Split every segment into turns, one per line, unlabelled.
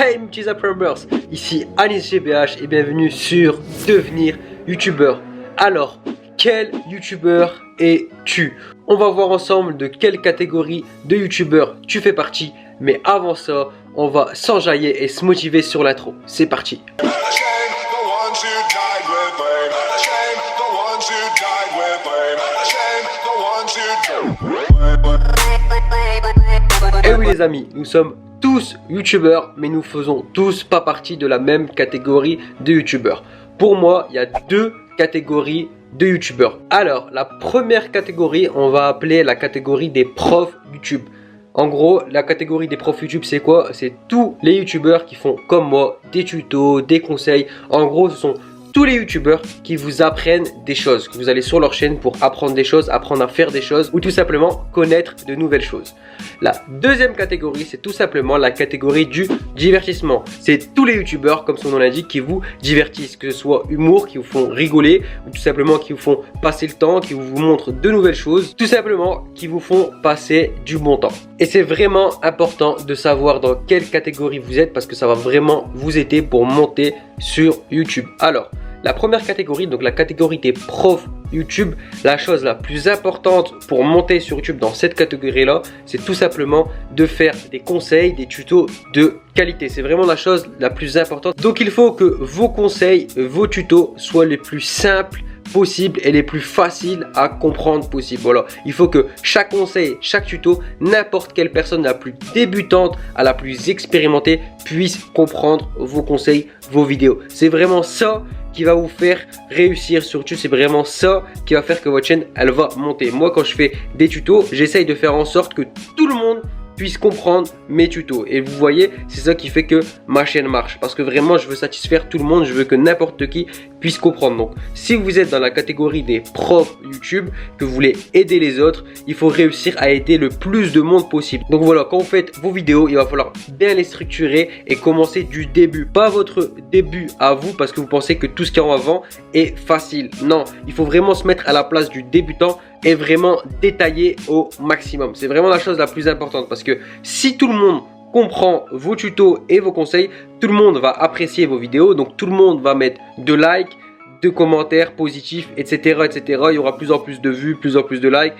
Hey multi-appreneurs, ici Anis GBH et bienvenue sur Devenir YouTubeur. Alors, quel YouTubeur es-tu? On va voir ensemble de quelle catégorie de YouTubeur tu fais partie. Mais avant ça, on va s'enjailler et se motiver sur l'intro. C'est parti. Et oui les amis, nous sommes tous youtubeurs, mais nous faisons tous pas partie de la même catégorie de youtubeurs. Pour moi, il y a deux catégories de youtubeurs. Alors, la première catégorie, on va appeler la catégorie des profs YouTube. En gros, la catégorie des profs YouTube, c'est quoi? C'est tous les youtubeurs qui font comme moi, des tutos, des conseils. En gros, ce sont tous les youtubeurs qui vous apprennent des choses, que vous allez sur leur chaîne pour apprendre des choses, apprendre à faire des choses ou tout simplement connaître de nouvelles choses. La deuxième catégorie, c'est tout simplement la catégorie du divertissement. C'est tous les youtubeurs, comme son nom l'indique, qui vous divertissent, que ce soit humour, qui vous font rigoler ou tout simplement qui vous font passer le temps, qui vous montrent de nouvelles choses, tout simplement qui vous font passer du bon temps. Et c'est vraiment important de savoir dans quelle catégorie vous êtes parce que ça va vraiment vous aider pour monter sur YouTube. Alors, la première catégorie, donc la catégorie des profs YouTube, la chose la plus importante pour monter sur YouTube dans cette catégorie-là, c'est tout simplement de faire des conseils, des tutos de qualité. C'est vraiment la chose la plus importante. Donc il faut que vos conseils, vos tutos soient les plus simples possible et les plus faciles à comprendre possible. Voilà, il faut que chaque conseil, chaque tuto, n'importe quelle personne la plus débutante à la plus expérimentée puisse comprendre vos conseils, vos vidéos. C'est vraiment ça qui va vous faire réussir sur YouTube. C'est vraiment ça qui va faire que votre chaîne elle va monter. Moi quand je fais des tutos, j'essaye de faire en sorte que tout le monde puisse comprendre mes tutos. Et vous voyez, c'est ça qui fait que ma chaîne marche. Parce que vraiment, je veux satisfaire tout le monde. Je veux que n'importe qui puisse comprendre. Donc, si vous êtes dans la catégorie des profs YouTube, que vous voulez aider les autres, il faut réussir à aider le plus de monde possible. Donc voilà, quand vous faites vos vidéos, il va falloir bien les structurer et commencer du début. Pas votre début à vous parce que vous pensez que tout ce qui est en avant est facile. Non, il faut vraiment se mettre à la place du débutant et vraiment détailler au maximum. C'est vraiment la chose la plus importante parce que si tout le monde comprend vos tutos et vos conseils, tout le monde va apprécier vos vidéos, donc tout le monde va mettre de likes, de commentaires positifs, etc., etc. Il y aura plus en plus de vues, plus en plus de likes.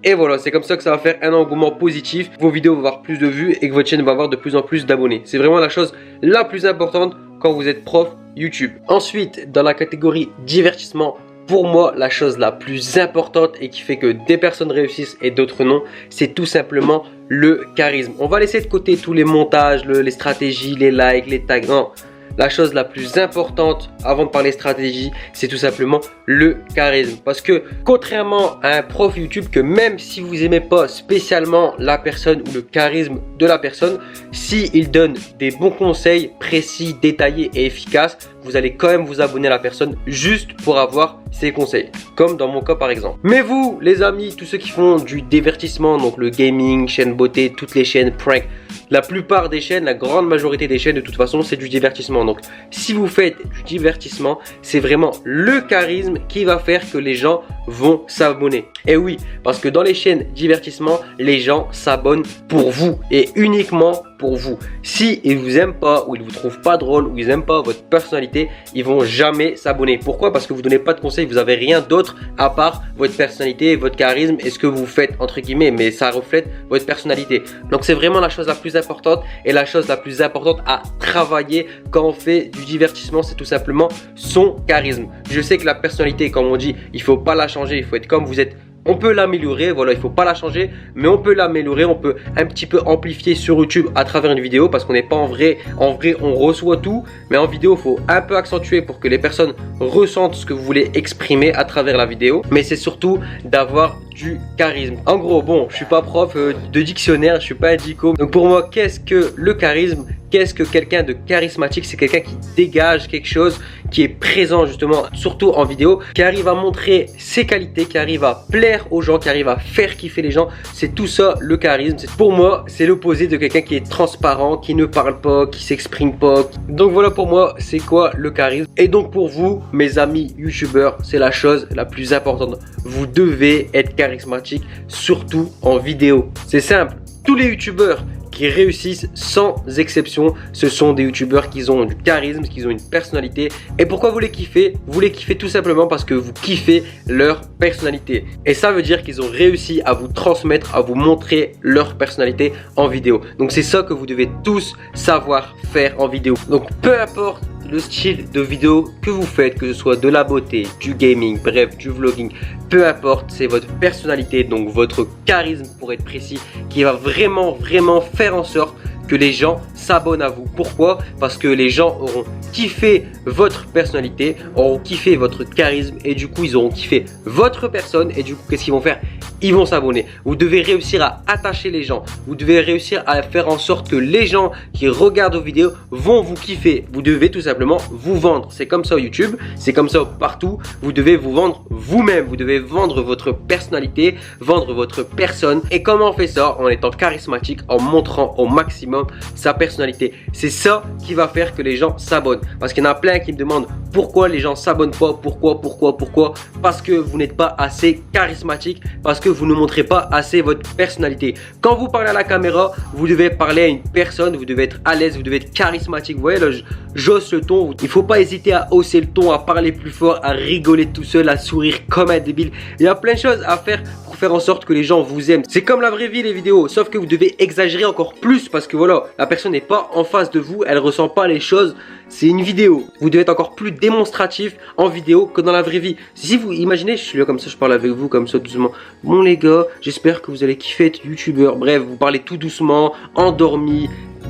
Et voilà, c'est comme ça que ça va faire un engouement positif. Vos vidéos vont avoir plus de vues et que votre chaîne va avoir de plus en plus d'abonnés. C'est vraiment la chose la plus importante quand vous êtes prof YouTube. Ensuite, dans la catégorie divertissement, pour moi, la chose la plus importante et qui fait que des personnes réussissent et d'autres non, c'est tout simplement le charisme. On va laisser de côté tous les montages, les stratégies, les likes, les tags. Non, la chose la plus importante avant de parler stratégie, c'est tout simplement le charisme. Parce que contrairement à un prof YouTube, que même si vous n'aimez pas spécialement la personne ou le charisme de la personne, s'il donne des bons conseils précis, détaillés et efficaces, vous allez quand même vous abonner à la personne juste pour avoir ses conseils, comme dans mon cas par exemple. Mais vous les amis, tous ceux qui font du divertissement, donc le gaming, chaîne beauté, toutes les chaînes prank, la plupart des chaînes, la grande majorité des chaînes de toute façon c'est du divertissement. Donc si vous faites du divertissement, c'est vraiment le charisme qui va faire que les gens vont s'abonner. Et oui, parce que dans les chaînes divertissement, les gens s'abonnent pour vous et uniquement pour vous. Si ils vous aiment pas ou ils vous trouvent pas drôle ou ils aiment pas votre personnalité, ils vont jamais s'abonner. Pourquoi? Parce que vous donnez pas de conseils, vous avez rien d'autre à part votre personnalité, votre charisme et ce que vous faites entre guillemets, mais ça reflète votre personnalité. Donc c'est vraiment la chose la plus importante et la chose la plus importante à travailler quand on fait du divertissement, c'est tout simplement son charisme. Je sais que la personnalité, comme on dit, il faut pas la changer, il faut être comme vous êtes. On peut l'améliorer, voilà, il faut pas la changer, mais on peut l'améliorer, on peut un petit peu amplifier sur YouTube à travers une vidéo parce qu'on n'est pas en vrai, on reçoit tout, mais en vidéo, il faut un peu accentuer pour que les personnes ressentent ce que vous voulez exprimer à travers la vidéo, mais c'est surtout d'avoir du charisme. En gros, bon, je suis pas prof de dictionnaire, je suis pas un dico, donc pour moi, qu'est-ce que le charisme? Qu'est-ce que quelqu'un de charismatique? C'est quelqu'un qui dégage quelque chose, qui est présent justement, surtout en vidéo, qui arrive à montrer ses qualités, qui arrive à plaire aux gens, qui arrive à faire kiffer les gens. C'est tout ça le charisme. Pour moi, c'est l'opposé de quelqu'un qui est transparent, qui ne parle pas, qui s'exprime pas. Donc voilà pour moi, c'est quoi le charisme. Et donc pour vous, mes amis youtubeurs, c'est la chose la plus importante. Vous devez être charismatique, surtout en vidéo. C'est simple. Tous les youtubeurs qui réussissent sans exception, ce sont des youtubeurs qui ont du charisme, qui ont une personnalité. Et pourquoi vous les kiffez? Vous les kiffez tout simplement parce que vous kiffez leur personnalité. Et ça veut dire qu'ils ont réussi à vous transmettre, à vous montrer leur personnalité en vidéo. Donc c'est ça que vous devez tous savoir faire en vidéo. Donc peu importe le style de vidéo que vous faites, que ce soit de la beauté, du gaming, bref, du vlogging, peu importe, c'est votre personnalité, donc votre charisme pour être précis, qui va vraiment faire en sorte que les gens s'abonnent à vous. Pourquoi? Parce que les gens auront kiffé votre personnalité, auront kiffé votre charisme et du coup ils auront kiffé votre personne et du coup qu'est-ce qu'ils vont faire? Ils vont s'abonner. Vous devez réussir à attacher les gens. Vous devez réussir à faire en sorte que les gens qui regardent vos vidéos vont vous kiffer. Vous devez tout simplement vous vendre. C'est comme ça YouTube, c'est comme ça partout. Vous devez vous vendre vous-même. Vous devez vendre votre personnalité, vendre votre personne. Et comment on fait ça? En étant charismatique, en montrant au maximum sa personnalité. C'est ça qui va faire que les gens s'abonnent. Parce qu'il y en a plein qui me demandent pourquoi les gens s'abonnent pas, pourquoi? Parce que vous n'êtes pas assez charismatique, parce que vous ne montrez pas assez votre personnalité. Quand vous parlez à la caméra, vous devez parler à une personne, vous devez être à l'aise, vous devez être charismatique. Vous voyez là, j'hausse le ton. Il ne faut pas hésiter à hausser le ton, à parler plus fort, à rigoler tout seul, à sourire comme un débile. Il y a plein de choses à faire pour faire en sorte que les gens vous aiment. C'est comme la vraie vie, les vidéos, sauf que vous devez exagérer encore plus parce que voilà, la personne n'est pas en face de vous, elle ressent pas les choses. C'est une vidéo. Vous devez être encore plus démonstratif en vidéo que dans la vraie vie. Si vous imaginez, je suis là comme ça, je parle avec vous comme ça doucement. Bon les gars, j'espère que vous allez kiffer être youtubeur. Bref, vous parlez tout doucement, endormi.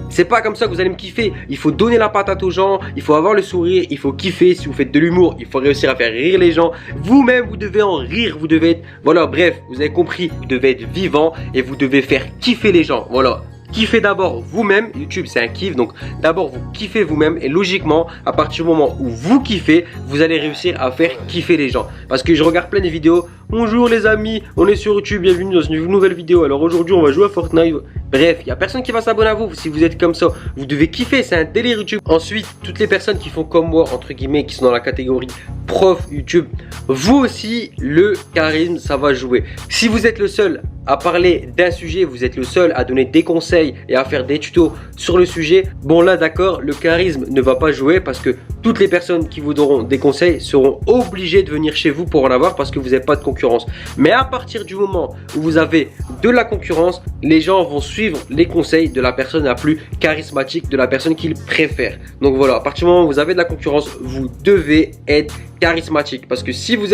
C'est pas comme ça que vous allez me kiffer. Il faut donner la patate aux gens, il faut avoir le sourire, il faut kiffer. Si vous faites de l'humour, il faut réussir à faire rire les gens. Vous-même, vous devez en rire, vous devez être... Voilà, bref, vous avez compris. Vous devez être vivant et vous devez faire kiffer les gens. Voilà. Kiffez d'abord vous-même, YouTube c'est un kiff, donc d'abord vous kiffez vous-même et logiquement à partir du moment où vous kiffez, vous allez réussir à faire kiffer les gens. Parce que je regarde plein de vidéos, bonjour les amis, on est sur YouTube, bienvenue dans une nouvelle vidéo, alors aujourd'hui on va jouer à Fortnite. Bref, il n'y a personne qui va s'abonner à vous si vous êtes comme ça, vous devez kiffer, c'est un délire YouTube. Ensuite, toutes les personnes qui font comme moi, entre guillemets, qui sont dans la catégorie prof YouTube, vous aussi, le charisme, ça va jouer. Si vous êtes le seul à parler d'un sujet, vous êtes le seul à donner des conseils et à faire des tutos sur le sujet, bon là d'accord, le charisme ne va pas jouer parce que toutes les personnes qui vous donneront des conseils seront obligées de venir chez vous pour en avoir parce que vous n'avez pas de concurrence. Mais à partir du moment où vous avez de la concurrence, les gens vont suivre les conseils de la personne la plus charismatique, de la personne qu'ils préfèrent. Donc voilà, à partir du moment où vous avez de la concurrence, vous devez être charismatique parce que si vous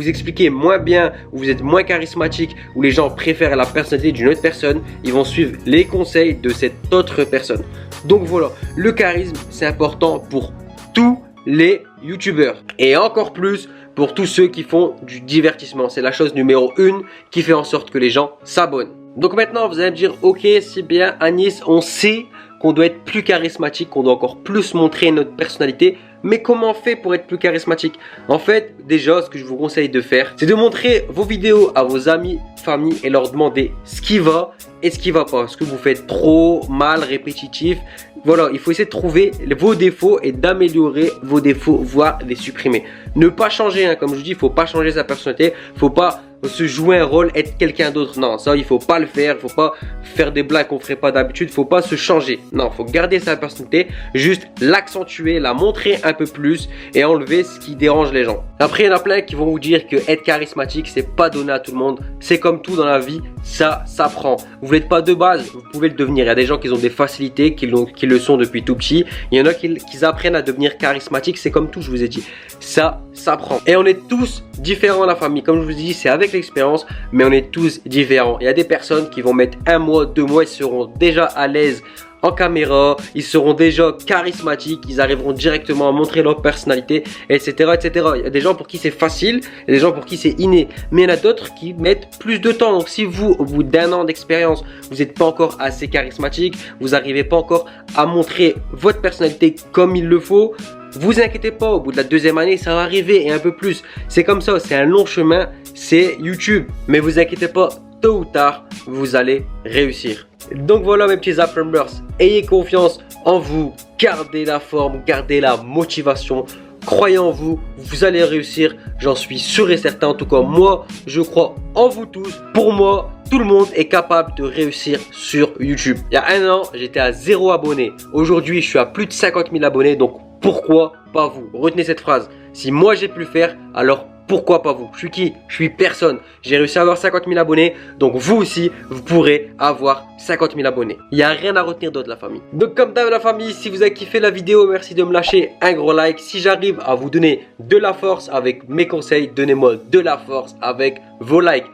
expliquez moins bien ou vous êtes moins charismatique ou les gens préfèrent la personnalité d'une autre personne, ils vont suivre les conseils de cette autre personne. Donc voilà, le charisme c'est important pour tous les youtubeurs et encore plus pour tous ceux qui font du divertissement. C'est la chose numéro 1 qui fait en sorte que les gens s'abonnent. Donc maintenant vous allez me dire ok c'est bien Anis, on sait qu'on doit être plus charismatique, qu'on doit encore plus montrer notre personnalité. Mais comment on fait pour être plus charismatique? En fait, déjà, ce que je vous conseille de faire, c'est de montrer vos vidéos à vos amis, famille et leur demander ce qui va et ce qui va pas. Ce que vous faites trop, mal, répétitif. Voilà, il faut essayer de trouver vos défauts et d'améliorer vos défauts, voire les supprimer. Ne pas changer, hein, comme je vous dis, il ne faut pas changer sa personnalité. Il ne faut pas se jouer un rôle, être quelqu'un d'autre. Non, ça, il ne faut pas le faire. Il ne faut pas faire des blagues qu'on ne ferait pas d'habitude. Il ne faut pas se changer. Non, il faut garder sa personnalité, juste l'accentuer, la montrer un peu plus et enlever ce qui dérange les gens. Après, il y en a plein qui vont vous dire que être charismatique, c'est pas donné à tout le monde. C'est comme tout dans la vie, ça s'apprend. Vous n'êtes pas de base, vous pouvez le devenir. Il y a des gens qui ont des facilités, qui le sont depuis tout petit. Il y en a qui apprennent à devenir charismatique. C'est comme tout, je vous ai dit. Ça s'apprend. Et on est tous différents, la famille. Comme je vous ai dit, c'est avec l'expérience, mais on est tous différents. Il y a des personnes qui vont mettre 1 mois, 2 mois, ils seront déjà à l'aise en caméra, ils seront déjà charismatiques, ils arriveront directement à montrer leur personnalité, etc. etc. Il y a des gens pour qui c'est facile, il y a des gens pour qui c'est inné, mais il y en a d'autres qui mettent plus de temps. Donc si vous, au bout d'1 an d'expérience, vous n'êtes pas encore assez charismatique, vous n'arrivez pas encore à montrer votre personnalité comme il le faut, vous inquiétez pas, au bout de la 2e année, ça va arriver et un peu plus. C'est comme ça, c'est un long chemin, c'est YouTube. Mais vous inquiétez pas, tôt ou tard, vous allez réussir. Donc voilà mes petits Appreneurs, ayez confiance en vous, gardez la forme, gardez la motivation, croyez en vous, vous allez réussir, j'en suis sûr et certain. En tout cas, moi, je crois en vous tous. Pour moi, tout le monde est capable de réussir sur YouTube. Il y a un an, j'étais à 0 abonnés. Aujourd'hui, je suis à plus de 50 000 abonnés. Donc, pourquoi pas vous? Retenez cette phrase. Si moi, j'ai pu le faire, alors pourquoi pas vous? Je suis qui? Je suis personne. J'ai réussi à avoir 50 000 abonnés. Donc, vous aussi, vous pourrez avoir 50 000 abonnés. Il n'y a rien à retenir d'autre, la famille. Donc, comme d'hab, la famille, si vous avez kiffé la vidéo, merci de me lâcher un gros like. Si j'arrive à vous donner de la force avec mes conseils, donnez-moi de la force avec vos likes.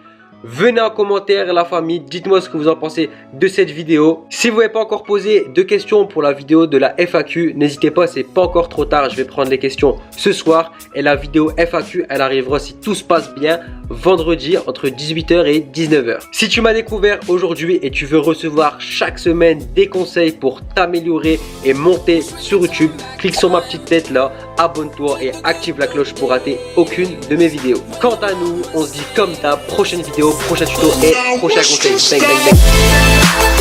Venez en commentaire la famille, dites-moi ce que vous en pensez de cette vidéo. Si vous n'avez pas encore posé de questions pour la vidéo de la FAQ, n'hésitez pas, c'est pas encore trop tard. Je vais prendre les questions ce soir. Et la vidéo FAQ, elle arrivera si tout se passe bien vendredi entre 18 h et 19 h. Si tu m'as découvert aujourd'hui et tu veux recevoir chaque semaine des conseils pour t'améliorer et monter sur YouTube, clique sur ma petite tête là, abonne-toi et active la cloche pour rater aucune de mes vidéos. Quant à nous, on se dit comme ta prochaine vidéo, prochain tuto et prochain conseil. Bang bang bang.